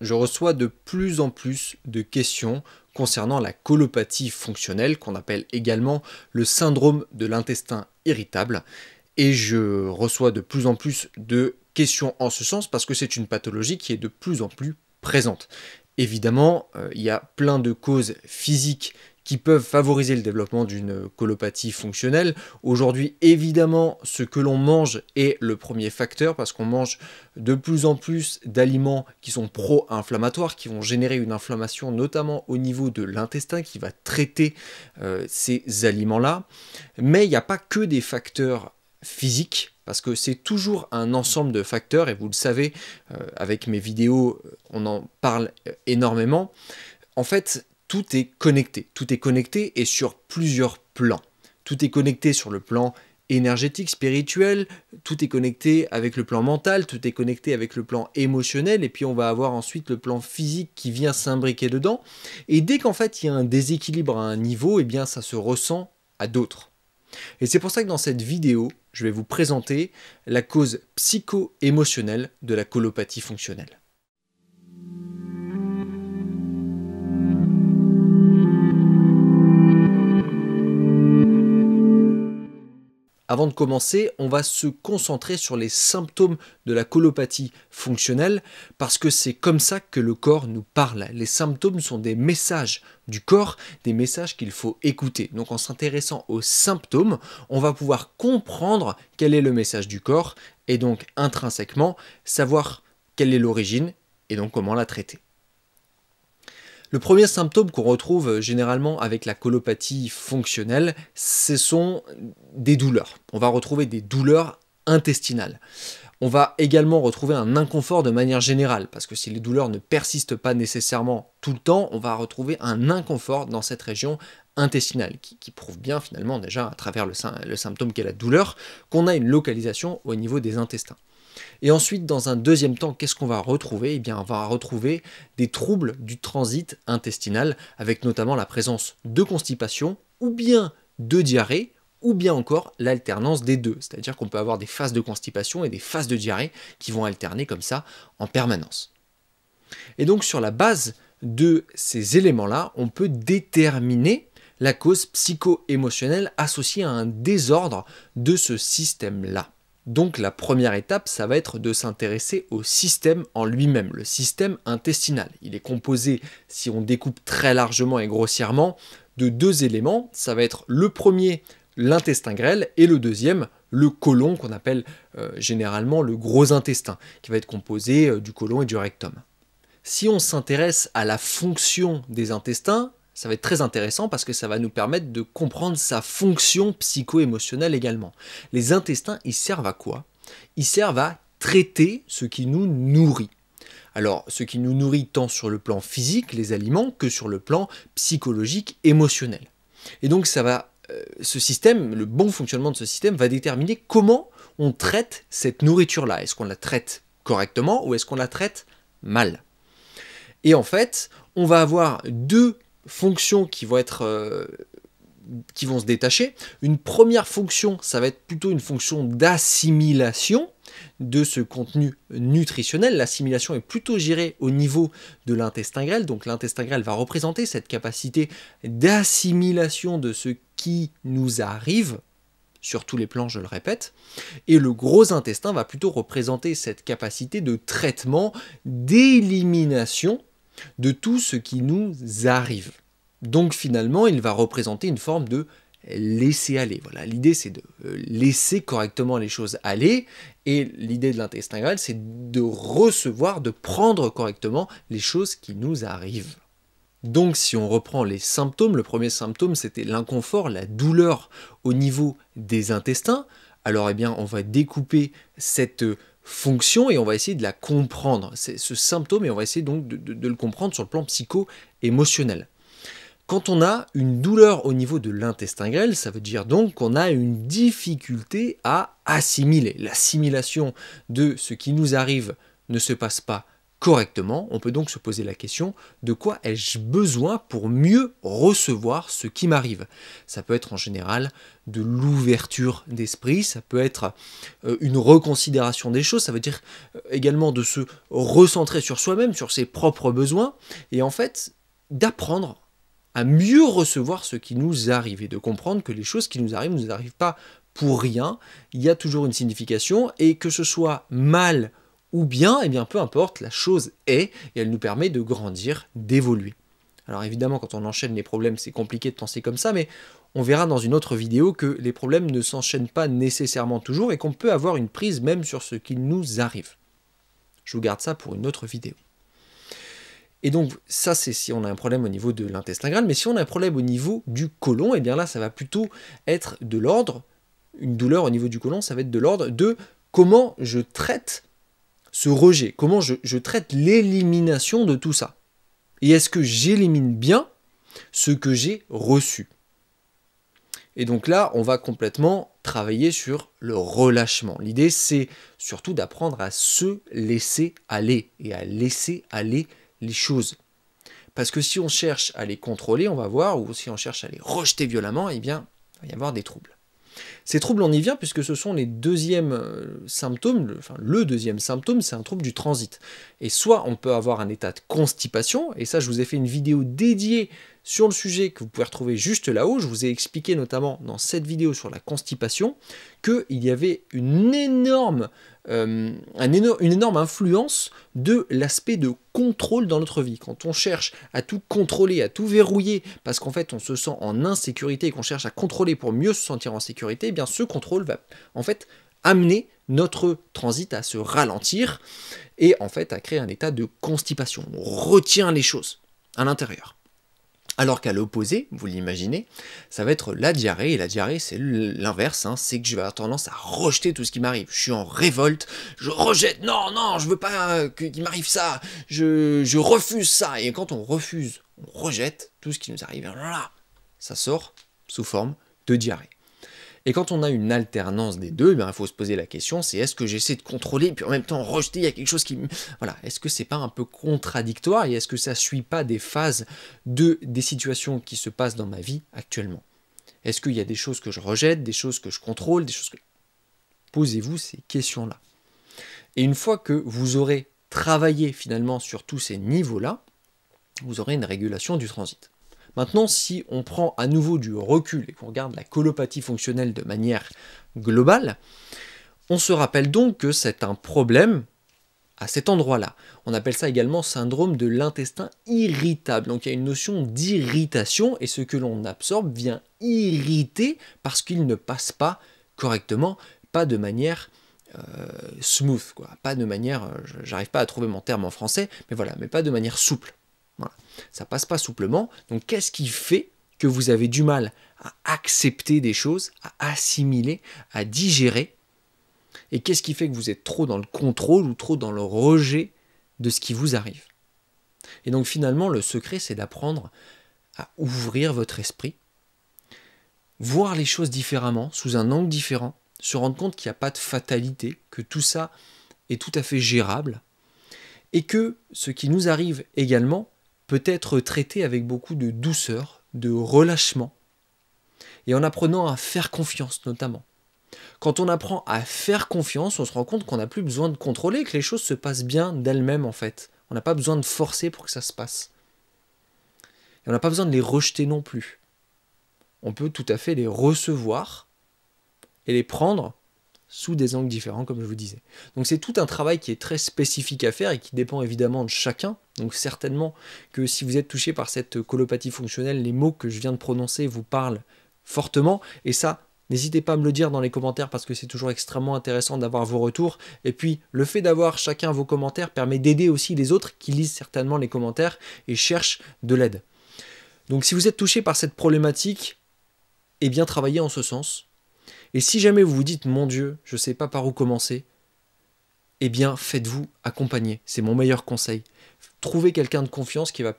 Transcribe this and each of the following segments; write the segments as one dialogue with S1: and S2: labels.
S1: je reçois de plus en plus de questions concernant la colopathie fonctionnelle, qu'on appelle également le syndrome de l'intestin irritable. Et je reçois de plus en plus de questions en ce sens parce que c'est une pathologie qui est de plus en plus présente. Évidemment, il y a plein de causes physiques qui peuvent favoriser le développement d'une colopathie fonctionnelle. Aujourd'hui, évidemment, ce que l'on mange est le premier facteur parce qu'on mange de plus en plus d'aliments qui sont pro-inflammatoires, qui vont générer une inflammation, notamment au niveau de l'intestin, qui va traiter ces aliments-là. Mais il n'y a pas que des facteurs physiques, parce que c'est toujours un ensemble de facteurs, et vous le savez, avec mes vidéos, on en parle énormément. En fait, tout est connecté et sur plusieurs plans. Tout est connecté sur le plan énergétique, spirituel, tout est connecté avec le plan mental, tout est connecté avec le plan émotionnel, et puis on va avoir ensuite le plan physique qui vient s'imbriquer dedans. Et dès qu'en fait il y a un déséquilibre à un niveau, eh bien ça se ressent à d'autres. Et c'est pour ça que dans cette vidéo, je vais vous présenter la cause psycho-émotionnelle de la colopathie fonctionnelle. Avant de commencer, on va se concentrer sur les symptômes de la colopathie fonctionnelle parce que c'est comme ça que le corps nous parle. Les symptômes sont des messages du corps, des messages qu'il faut écouter. Donc en s'intéressant aux symptômes, on va pouvoir comprendre quel est le message du corps et donc intrinsèquement savoir quelle est l'origine et donc comment la traiter. Le premier symptôme qu'on retrouve généralement avec la colopathie fonctionnelle, ce sont des douleurs. On va retrouver des douleurs intestinales. On va également retrouver un inconfort de manière générale, parce que si les douleurs ne persistent pas nécessairement tout le temps, on va retrouver un inconfort dans cette région intestinale, qui prouve bien finalement déjà à travers le symptôme qu'est la douleur, qu'on a une localisation au niveau des intestins. Et ensuite, dans un deuxième temps, qu'est-ce qu'on va retrouver? Eh bien, on va retrouver des troubles du transit intestinal, avec notamment la présence de constipation, ou bien de diarrhée, ou bien encore l'alternance des deux. C'est-à-dire qu'on peut avoir des phases de constipation et des phases de diarrhée qui vont alterner comme ça en permanence. Et donc, sur la base de ces éléments-là, on peut déterminer la cause psycho-émotionnelle associée à un désordre de ce système-là. Donc la première étape, ça va être de s'intéresser au système en lui-même, le système intestinal. Il est composé, si on découpe très largement et grossièrement, de deux éléments. Ça va être le premier, l'intestin grêle, et le deuxième, le côlon, qu'on appelle généralement le gros intestin, qui va être composé du côlon et du rectum. Si on s'intéresse à la fonction des intestins, ça va être très intéressant parce que ça va nous permettre de comprendre sa fonction psycho-émotionnelle également. Les intestins, ils servent à quoi? Ils servent à traiter ce qui nous nourrit. Alors, ce qui nous nourrit tant sur le plan physique, les aliments, que sur le plan psychologique, émotionnel. Et donc, ce système, le bon fonctionnement de ce système va déterminer comment on traite cette nourriture-là. Est-ce qu'on la traite correctement ou est-ce qu'on la traite mal? Et en fait, on va avoir deux fonctions qui vont se détacher. Une première fonction, ça va être plutôt une fonction d'assimilation de ce contenu nutritionnel. L'assimilation est plutôt gérée au niveau de l'intestin grêle, donc l'intestin grêle va représenter cette capacité d'assimilation de ce qui nous arrive, sur tous les plans, je le répète, et le gros intestin va plutôt représenter cette capacité de traitement, d'élimination de tout ce qui nous arrive. Donc finalement, il va représenter une forme de laisser aller. Voilà, l'idée c'est de laisser correctement les choses aller, et l'idée de l'intestin grêle, c'est de recevoir, de prendre correctement les choses qui nous arrivent. Donc si on reprend les symptômes, le premier symptôme c'était l'inconfort, la douleur au niveau des intestins. Alors eh bien on va découper cette fonction et on va essayer de la comprendre, ce symptôme, et on va essayer donc de le comprendre sur le plan psycho-émotionnel. Quand on a une douleur au niveau de l'intestin grêle, ça veut dire donc qu'on a une difficulté à assimiler. L'assimilation de ce qui nous arrive ne se passe pas correctement, on peut donc se poser la question de quoi ai-je besoin pour mieux recevoir ce qui m'arrive. Ça peut être en général de l'ouverture d'esprit, ça peut être une reconsidération des choses, ça veut dire également de se recentrer sur soi-même, sur ses propres besoins, et en fait d'apprendre à mieux recevoir ce qui nous arrive et de comprendre que les choses qui nous arrivent pas pour rien, il y a toujours une signification et que ce soit mal ou bien, eh bien peu importe, la chose est et elle nous permet de grandir, d'évoluer. Alors évidemment, quand on enchaîne les problèmes, c'est compliqué de penser comme ça, mais on verra dans une autre vidéo que les problèmes ne s'enchaînent pas nécessairement toujours et qu'on peut avoir une prise même sur ce qui nous arrive. Je vous garde ça pour une autre vidéo. Et donc ça c'est si on a un problème au niveau de l'intestin grêle, mais si on a un problème au niveau du côlon, eh bien là ça va plutôt être de l'ordre, une douleur au niveau du côlon, ça va être de l'ordre de comment je traite ce rejet, comment je traite l'élimination de tout ça. Et est-ce que j'élimine bien ce que j'ai reçu? Et donc là, on va complètement travailler sur le relâchement. L'idée, c'est surtout d'apprendre à se laisser aller et à laisser aller les choses. Parce que si on cherche à les contrôler, on va voir, ou si on cherche à les rejeter violemment, eh bien, il va y avoir des troubles. Ces troubles, on y vient puisque ce sont les deuxièmes symptômes, le deuxième symptôme, c'est un trouble du transit. Et soit on peut avoir un état de constipation, et ça je vous ai fait une vidéo dédiée sur le sujet que vous pouvez retrouver juste là-haut, je vous ai expliqué notamment dans cette vidéo sur la constipation qu'il y avait une énorme influence de l'aspect de contrôle dans notre vie. Quand on cherche à tout contrôler, à tout verrouiller, parce qu'en fait on se sent en insécurité et qu'on cherche à contrôler pour mieux se sentir en sécurité, eh bien ce contrôle va en fait amener notre transit à se ralentir et en fait à créer un état de constipation. On retient les choses à l'intérieur. Alors qu'à l'opposé, vous l'imaginez, ça va être la diarrhée, et la diarrhée c'est l'inverse, c'est que je vais avoir tendance à rejeter tout ce qui m'arrive. Je suis en révolte, je rejette, non, je veux pas qu'il m'arrive ça, je refuse ça. Et quand on refuse, on rejette tout ce qui nous arrive, voilà, ça sort sous forme de diarrhée. Et quand on a une alternance des deux, il faut se poser la question, c'est est-ce que j'essaie de contrôler, puis en même temps rejeter, il y a quelque chose qui... Voilà, est-ce que c'est pas un peu contradictoire, et est-ce que ça suit pas des phases des situations qui se passent dans ma vie actuellement? Est-ce qu'il y a des choses que je rejette, des choses que je contrôle, des choses que... Posez-vous ces questions-là. Et une fois que vous aurez travaillé finalement sur tous ces niveaux-là, vous aurez une régulation du transit. Maintenant, si on prend à nouveau du recul et qu'on regarde la colopathie fonctionnelle de manière globale, on se rappelle donc que c'est un problème à cet endroit-là. On appelle ça également syndrome de l'intestin irritable. Donc il y a une notion d'irritation et ce que l'on absorbe vient irriter parce qu'il ne passe pas correctement, pas de manière smooth, quoi. Pas de manière, j'arrive pas à trouver mon terme en français, mais voilà, mais pas de manière souple. Voilà. Ça passe pas souplement. Donc qu'est-ce qui fait que vous avez du mal à accepter des choses, à assimiler, à digérer? Et qu'est-ce qui fait que vous êtes trop dans le contrôle ou trop dans le rejet de ce qui vous arrive? Et donc finalement, le secret, c'est d'apprendre à ouvrir votre esprit, voir les choses différemment, sous un angle différent, se rendre compte qu'il n'y a pas de fatalité, que tout ça est tout à fait gérable, et que ce qui nous arrive également peut être traité avec beaucoup de douceur, de relâchement, et en apprenant à faire confiance notamment. Quand on apprend à faire confiance, on se rend compte qu'on n'a plus besoin de contrôler, que les choses se passent bien d'elles-mêmes en fait. On n'a pas besoin de forcer pour que ça se passe. Et on n'a pas besoin de les rejeter non plus. On peut tout à fait les recevoir et les prendre sous des angles différents, comme je vous disais. Donc c'est tout un travail qui est très spécifique à faire et qui dépend évidemment de chacun. Donc certainement que si vous êtes touché par cette colopathie fonctionnelle, les mots que je viens de prononcer vous parlent fortement. Et ça, n'hésitez pas à me le dire dans les commentaires parce que c'est toujours extrêmement intéressant d'avoir vos retours. Et puis, le fait d'avoir chacun vos commentaires permet d'aider aussi les autres qui lisent certainement les commentaires et cherchent de l'aide. Donc si vous êtes touché par cette problématique, eh bien travaillez en ce sens. Et si jamais vous vous dites « Mon Dieu, je ne sais pas par où commencer », eh bien faites-vous accompagner. C'est mon meilleur conseil. Trouvez quelqu'un de confiance qui va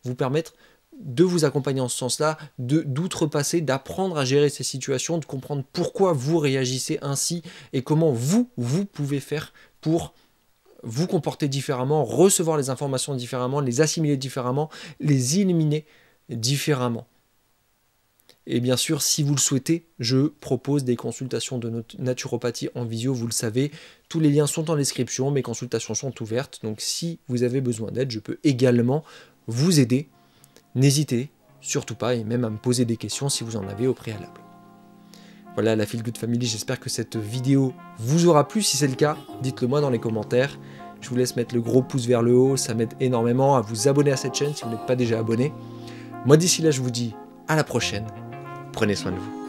S1: vous permettre de vous accompagner en ce sens-là, d'outrepasser, d'apprendre à gérer ces situations, de comprendre pourquoi vous réagissez ainsi et comment vous pouvez faire pour vous comporter différemment, recevoir les informations différemment, les assimiler différemment, les éliminer différemment. Et bien sûr, si vous le souhaitez, je propose des consultations de naturopathie en visio, vous le savez. Tous les liens sont en description, mes consultations sont ouvertes. Donc si vous avez besoin d'aide, je peux également vous aider. N'hésitez surtout pas, et même à me poser des questions si vous en avez au préalable. Voilà la Feel Good Family, j'espère que cette vidéo vous aura plu. Si c'est le cas, dites-le moi dans les commentaires. Je vous laisse mettre le gros pouce vers le haut, ça m'aide énormément à vous abonner à cette chaîne si vous n'êtes pas déjà abonné. Moi d'ici là, je vous dis à la prochaine. Prenez soin de vous.